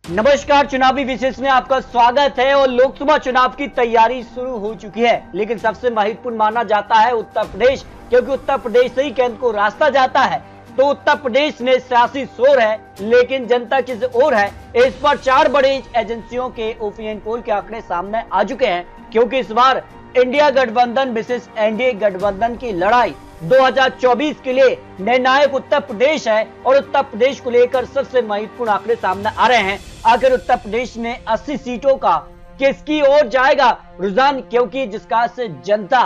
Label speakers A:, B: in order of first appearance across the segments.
A: नमस्कार, चुनावी विशेष में आपका स्वागत है। और लोकसभा चुनाव की तैयारी शुरू हो चुकी है, लेकिन सबसे महत्वपूर्ण माना जाता है उत्तर प्रदेश, क्योंकि उत्तर प्रदेश से ही केंद्र को रास्ता जाता है। तो उत्तर प्रदेश में सियासी शोर है, लेकिन जनता किस ओर है, इस पर 4 बड़ी एजेंसियों के ओपिनियन पोल के आंकड़े सामने आ चुके हैं। क्योंकि इस बार इंडिया गठबंधन विशेष एनडीए गठबंधन की लड़ाई 2024 के लिए निर्णायक उत्तर प्रदेश है। और उत्तर प्रदेश को लेकर सबसे महत्वपूर्ण आंकड़े सामने आ रहे हैं। आखिर उत्तर प्रदेश में 80 सीटों का किसकी ओर जाएगा रुझान, क्योंकि जिसका से जनता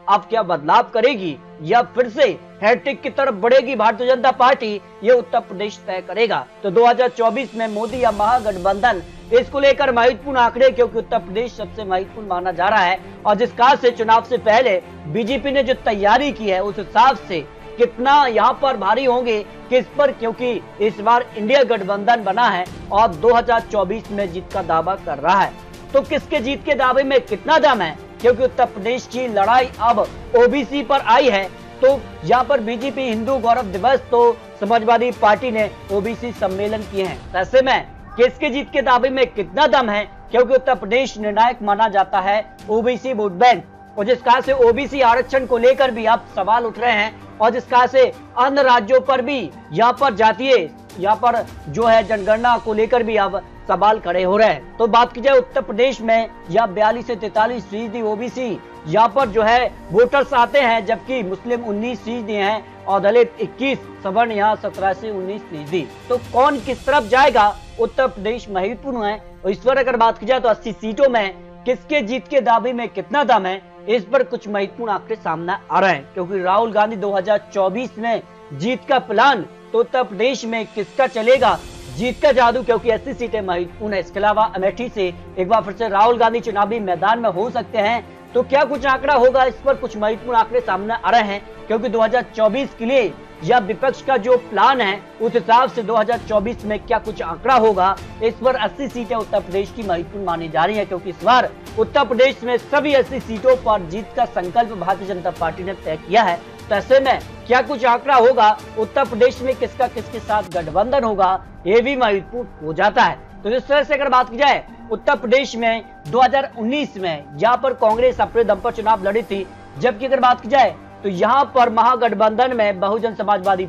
A: अब क्या बदलाव करेगी या फिर से हैट्रिक की तरफ बढ़ेगी भारतीय जनता पार्टी, ये उत्तर प्रदेश तय करेगा। तो 2024 में मोदी या महागठबंधन, इसको लेकर महत्वपूर्ण आंकड़े, क्योंकि उत्तर प्रदेश सबसे महत्वपूर्ण माना जा रहा है। और जिस कार से चुनाव से पहले बीजेपी ने जो तैयारी की है, उस हिसाब से कितना यहाँ पर भारी होंगे किस पर, क्योंकि इस बार इंडिया गठबंधन बना है और 2024 में जीत का दावा कर रहा है। तो किसके जीत के दावे में कितना दम है, क्योंकि उत्तर प्रदेश की लड़ाई अब ओबीसी पर आई है। तो यहाँ पर बीजेपी हिंदू गौरव दिवस, तो समाजवादी पार्टी ने ओबीसी सम्मेलन किए हैं। ऐसे में किसके जीत के दावे में कितना दम है, क्योंकि उत्तर प्रदेश निर्णायक माना जाता है ओबीसी वोट बैंक। और जिस कहा से ओबीसी आरक्षण को लेकर भी अब सवाल उठ रहे हैं, और जिस कहा से अन्य राज्यों पर भी यहाँ पर जातीय यहाँ पर जो है जनगणना को लेकर भी अब सवाल खड़े हो रहे हैं। तो बात की जाए उत्तर प्रदेश में, या 42 से 43% ओबीसी यहाँ पर जो है वोटर्स आते हैं, जबकि मुस्लिम 19% हैं और दलित 21, सवर्ण यहाँ 17 से 19%। तो कौन किस तरफ जाएगा, उत्तर प्रदेश महत्वपूर्ण है। और इस पर अगर बात की जाए तो 80 सीटों में किसके जीत के दावे में कितना दम है, इस पर कुछ महत्वपूर्ण आंकड़े सामने आ रहे हैं। क्योंकि राहुल गांधी 2024 में जीत का प्लान, तो उत्तर प्रदेश में किसका चलेगा जीत का जादू, क्योंकि 80 सीटें महत्वपूर्ण है। इसके अलावा अमेठी से एक बार फिर से राहुल गांधी चुनावी मैदान में हो सकते हैं। तो क्या कुछ आंकड़ा होगा, इस पर कुछ महत्वपूर्ण आंकड़े सामने आ रहे हैं। क्योंकि 2024 के लिए या विपक्ष का जो प्लान है, उस हिसाब से 2024 में क्या कुछ आंकड़ा होगा, इस पर 80 सीटें उत्तर प्रदेश की महत्वपूर्ण मानी जा रही है। क्योंकि इस बार उत्तर प्रदेश में सभी 80 सीटों पर जीत का संकल्प भारतीय जनता पार्टी ने तय किया है। तो ऐसे में क्या कुछ आंकड़ा होगा, उत्तर प्रदेश में किसका किसके साथ गठबंधन होगा, ये भी महत्वपूर्ण हो जाता है। तो इस तरह से अगर बात की जाए उत्तर प्रदेश में 2019 में यहाँ पर कांग्रेस अपने दम पर चुनाव लड़ी थी, जबकि अगर बात की जाए तो यहाँ पर महागठबंधन में बहुजन समाजवादी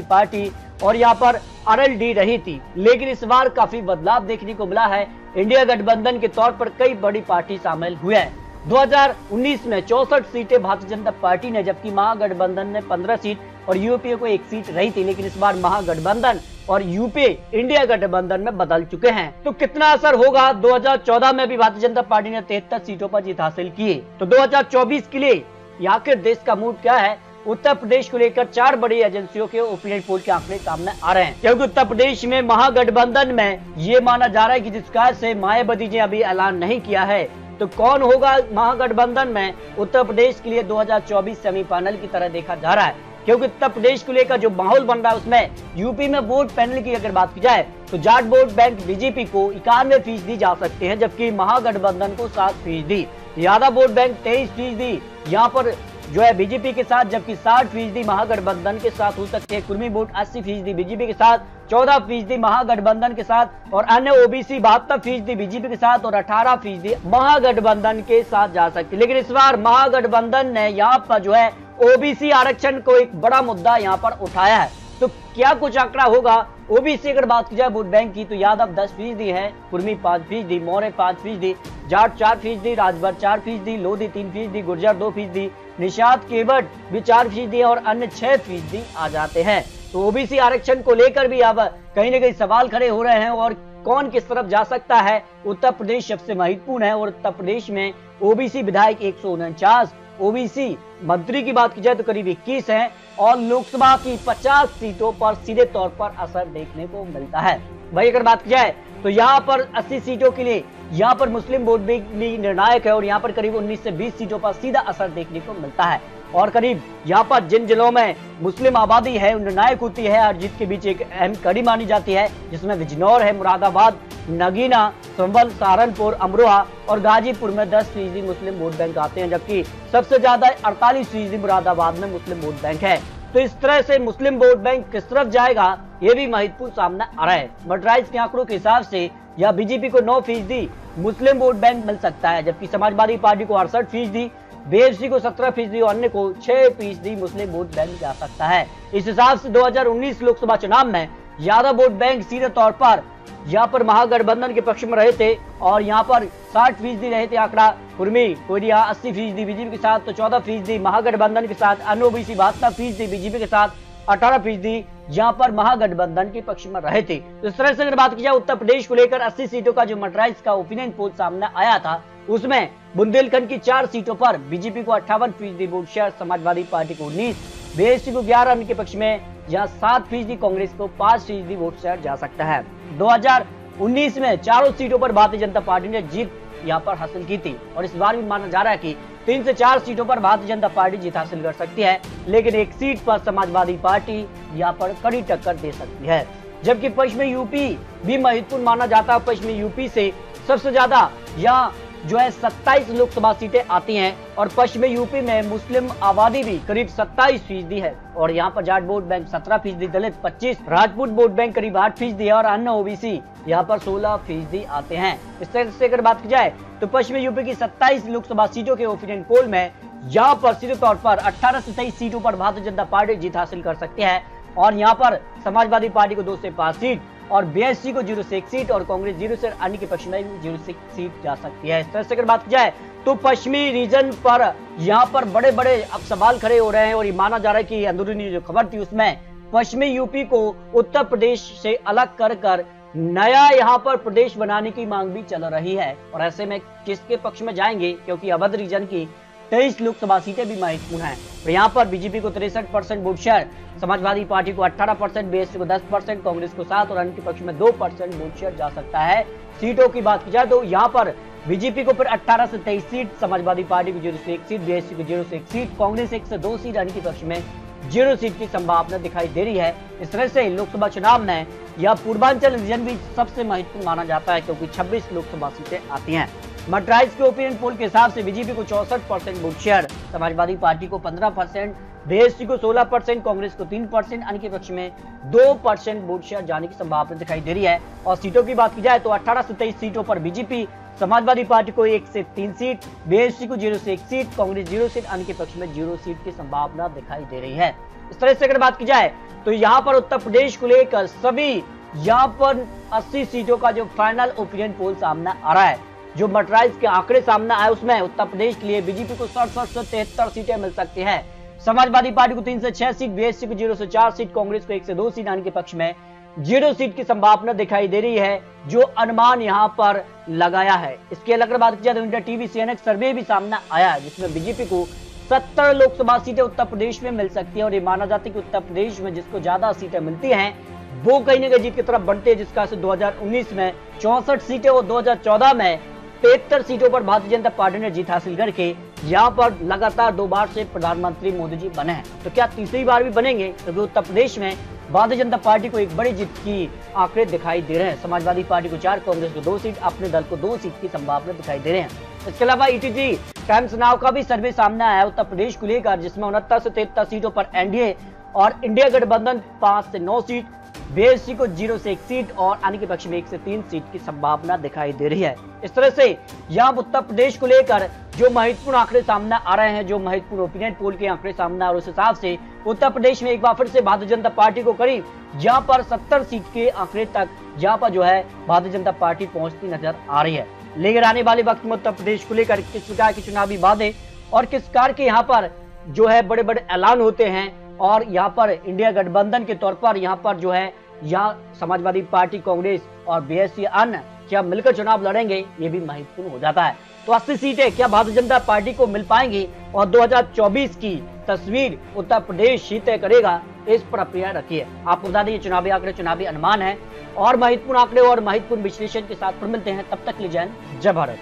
A: पार्टी और यहाँ पर आरएलडी रही थी। लेकिन इस बार काफी बदलाव देखने को मिला है। इंडिया गठबंधन के तौर पर कई बड़ी पार्टी शामिल हुए हैं। 2019 में 64 सीटें भारतीय जनता पार्टी ने, जबकि महागठबंधन ने 15 सीट और यूपीए को 1 सीट रही थी। लेकिन इस बार महागठबंधन और यूपीए इंडिया गठबंधन में बदल चुके हैं। तो कितना असर होगा, 2014 में भी भारतीय जनता पार्टी ने 73 सीटों पर जीत हासिल की। तो 2024 के लिए यहाँ के देश का मूड क्या है, उत्तर प्रदेश को लेकर 4 बड़ी एजेंसियों के ओपिनियन पोल के आंकड़े सामने आ रहे हैं। क्योंकि उत्तर प्रदेश में महागठबंधन में ये माना जा रहा है कि जिस कारण से मायावती जी अभी ऐलान नहीं किया है, तो कौन होगा महागठबंधन में उत्तर प्रदेश के लिए 2024 सेमीफाइनल की तरह देखा जा रहा है। क्योंकि उत्तर प्रदेश को लेकर जो माहौल बन रहा है, उसमें यूपी में वोट पैनल की अगर बात की जाए तो जाट वोट बैंक बीजेपी को 91% दी जा सकते हैं, जबकि महागठबंधन को 7%। यादव वोट बैंक 23% यहाँ पर जो है बीजेपी के साथ, जबकि 60% महागठबंधन के साथ हो सकते हैं। कुर्मी वोट 80% बीजेपी के साथ, 14% महागठबंधन के साथ, और अन्य ओबीसी 72% बीजेपी के साथ और 18% महागठबंधन के साथ जा सकते। लेकिन इस बार महागठबंधन ने यहाँ पर जो है ओबीसी आरक्षण को एक बड़ा मुद्दा यहाँ पर उठाया है। तो क्या कुछ आंकड़ा होगा, ओबीसी अगर बात की जाए वोट बैंक की, तो यादव 10% है, कुर्मी 5%, मौर्य 5%, जाट 4%, राजभर 4%, लोधी 3%, गुर्जर 2%, निषाद केवट भी 4% और अन्य 6% आ जाते हैं। तो ओबीसी आरक्षण को लेकर भी अब कहीं न कहीं सवाल खड़े हो रहे हैं, और कौन किस तरफ जा सकता है। उत्तर प्रदेश सबसे महत्वपूर्ण है, और उत्तर प्रदेश में ओबीसी विधायक 149, ओबीसी मंत्री की बात की जाए तो करीब 21 हैं, और लोकसभा की 50 सीटों पर सीधे तौर पर असर देखने को मिलता है। वही अगर बात की जाए तो यहाँ पर 80 सीटों के लिए यहाँ पर मुस्लिम वोट बैंक भी निर्णायक है, और यहाँ पर करीब 19 से 20 सीटों पर सीधा असर देखने को मिलता है। और करीब यहाँ पर जिन जिलों में मुस्लिम आबादी है निर्णायक होती है, और जीत के बीच एक अहम कड़ी मानी जाती है, जिसमें बिजनौर है, मुरादाबाद, नगीना, संभल, सहारनपुर, अमरोहा और गाजीपुर में 10% मुस्लिम वोट बैंक आते हैं, जबकि सबसे ज्यादा 48% मुरादाबाद में मुस्लिम वोट बैंक है। तो इस तरह से मुस्लिम वोट बैंक किस तरफ जाएगा, ये भी महत्वपूर्ण सामने आ रहा है। मर्डराइज के आंकड़ों के हिसाब से यह बीजेपी को 9% मुस्लिम वोट बैंक मिल सकता है, जबकि समाजवादी पार्टी को 68%, बीएसपी को 17% और अन्य को 6% मुस्लिम वोट बैंक जा सकता है। इस हिसाब से 2019 लोकसभा चुनाव में ज्यादा वोट बैंक सीधे तौर पर यहाँ पर महागठबंधन के पक्ष में रहे थे और यहाँ पर 60% रहे थे आंकड़ा कुर्मी कोरिया, 80% बीजेपी के साथ, तो 14% महागठबंधन के साथ, अन्य ओबीसी 72% बीजेपी के साथ, 18% यहाँ पर महागठबंधन के पक्ष में रहे थे। तो इस तरह से अगर बात की जाए उत्तर प्रदेश को लेकर 80 सीटों का जो मर्डराइज का ओपिनियन पोल सामने आया था, उसमें बुंदेलखंड की 4 सीटों पर बीजेपी को 58% वोट शेयर, समाजवादी पार्टी को 19, बीएसपी को 11, अन्य के पक्ष में यहाँ 7%, कांग्रेस को 5% वोट शेयर जा सकता है। 2019 में चारों सीटों पर भारतीय जनता पार्टी ने जीत यहाँ पर हासिल की थी और इस बार भी माना जा रहा है कि 3 से 4 सीटों पर भारतीय जनता पार्टी जीत हासिल कर सकती है, लेकिन एक सीट पर समाजवादी पार्टी यहाँ पर कड़ी टक्कर दे सकती है। जबकि पश्चिमी यूपी भी महत्वपूर्ण माना जाता है। पश्चिमी यूपी से सबसे ज्यादा यहाँ जो है 27 लोकसभा सीटें आती हैं और पश्चिमी यूपी में मुस्लिम आबादी भी करीब 27% है और यहाँ पर जाट वोट बैंक 17%, दलित 25%, राजपूत वोट बैंक करीब 8% है और अन्य ओबीसी यहाँ पर 16% आते हैं। इस तरह से अगर बात की जाए तो पश्चिमी यूपी की 27 लोकसभा सीटों के ओपिनियन पोल में यहाँ पर सीधे तौर पर 18 से 23 सीटों पर भारतीय जनता पार्टी जीत हासिल कर सकती है और यहाँ पर समाजवादी पार्टी को 2 से 5 सीट और बीएसपी को 0 से 1 सीट और कांग्रेस 0 से अन्य के पक्ष में 0 से 1 सीट जा सकती है। इस तरह से अगर बात की जाए तो पश्चिमी रीजन पर यहाँ पर बड़े बड़े अब सवाल खड़े हो रहे हैं और ये माना जा रहा है कि अंदरूनी जो खबर थी उसमें पश्चिमी यूपी को उत्तर प्रदेश से अलग कर नया यहाँ पर प्रदेश बनाने की मांग भी चल रही है और ऐसे में किसके पक्ष में जाएंगे, क्योंकि अवध रीजन की 23 लोकसभा सीटें भी महत्वपूर्ण हैं। तो यहाँ पर बीजेपी को 63% वोट शेयर, समाजवादी पार्टी को 18%, बीएसपी को 10%, कांग्रेस को 7 और अन्य के पक्ष में 2% वोट शेयर जा सकता है। सीटों की बात की जाए तो यहाँ पर बीजेपी को फिर 18 से 23 सीट, समाजवादी पार्टी को 0 से 1 सीट, बीएसपी को 0 से 1 सीट, कांग्रेस 1 से 2 सीट, अन्य के पक्ष में 0 सीट की संभावना दिखाई दे रही है। इस तरह से लोकसभा चुनाव में यह पूर्वांचल रीजन भी सबसे महत्वपूर्ण माना जाता है क्योंकि 26 लोकसभा सीटें आती हैं। मर्डराइज के ओपिनियन पोल के हिसाब से बीजेपी को 64% वोट शेयर, समाजवादी पार्टी को 15%, बीएसपी को 16%, कांग्रेस को 3%, अन्य के पक्ष में 2% वोट शेयर जाने की संभावना दिखाई दे रही है। और सीटों की बात की जाए तो 18 से 23 सीटों पर बीजेपी, समाजवादी पार्टी को 1 से 3 सीट, बीएसपी को 0 से 1 सीट, कांग्रेस 0 सीट, अन्य के पक्ष में 0 सीट की संभावना दिखाई दे रही है। इस तरह से अगर बात की जाए तो यहाँ पर उत्तर प्रदेश को लेकर सभी यहाँ पर 80 सीटों का जो फाइनल ओपिनियन पोल सामने आ रहा है, जो मर्डराइज के आंकड़े सामने आए उसमें उत्तर प्रदेश के लिए बीजेपी को 67 से 73 सीटें मिल सकती हैं, समाजवादी पार्टी को 3 से 6 सीट, बीएसपी को 0 से 4 सीट, कांग्रेस को 1 से 2 सीट, अन्य के पक्ष में 0 सीट की संभावना दिखाई दे रही है, जो अनुमान यहाँ पर लगाया है। इसके अलावा बात की जाए तो इंडिया टीवी CNN सर्वे भी सामने आया है जिसमें बीजेपी को 70 लोकसभा सीटें उत्तर प्रदेश में मिल सकती है और ये माना जाता है कि उत्तर प्रदेश में जिसको ज्यादा सीटें मिलती हैं वो कहीं ना कहीं जीत की तरफ बढ़ते हैं, जिसका 2019 में 64 सीटें और 2014 में 73 सीटों पर भारतीय जनता पार्टी ने जीत हासिल करके यहाँ पर लगातार 2 बार से प्रधानमंत्री मोदी जी बने हैं। तो क्या तीसरी बार भी बनेंगे, क्योंकि उत्तर प्रदेश में भारतीय जनता पार्टी को एक बड़ी जीत की आंकड़े दिखाई दे रहे हैं। समाजवादी पार्टी को 4, कांग्रेस को 2 सीट, अपने दल को 2 सीट की संभावना दिखाई दे रहे हैं। इसके अलावा ETG टाइम्स नाउ का भी सर्वे सामने आया उत्तर प्रदेश को लेकर, जिसमें 69 से 73 सीटों पर एनडीए और इंडिया गठबंधन 5 से 9 सीट, बीएसपी को 0 से 1 सीट और अन्य के पक्ष में 1 से 3 सीट की संभावना दिखाई दे रही है। इस तरह से यहाँ उत्तर प्रदेश को लेकर जो महत्वपूर्ण आंकड़े सामने आ रहे हैं, जो महत्वपूर्ण ओपिनियन पोल के आंकड़े सामने आ रहे हैं, उस हिसाब से उत्तर प्रदेश में एक बार फिर से भारतीय जनता पार्टी को करीब यहाँ पर 70 सीट के आंकड़े तक यहाँ पर जो है भारतीय जनता पार्टी पहुंचती नजर आ रही है। लेकिन आने वाले वक्त में उत्तर प्रदेश को लेकर किस प्रकार के चुनावी वादे और किस प्रकार के यहाँ पर जो है बड़े बड़े ऐलान होते हैं और यहाँ पर इंडिया गठबंधन के तौर पर यहाँ पर जो है यहाँ समाजवादी पार्टी, कांग्रेस और बीएसपी अन्य क्या मिलकर चुनाव लड़ेंगे, ये भी महत्वपूर्ण हो जाता है। तो 80 सीटें क्या भारतीय जनता पार्टी को मिल पाएंगी और 2024 की तस्वीर उत्तर प्रदेश ही तय करेगा, इस पर अपेक्षा रखिए। आपको बता दें चुनावी आंकड़े, चुनावी अनुमान है और महत्वपूर्ण आंकड़े और महत्वपूर्ण विश्लेषण के साथ फिर मिलते हैं। तब तक ले जाएं, जय भारत।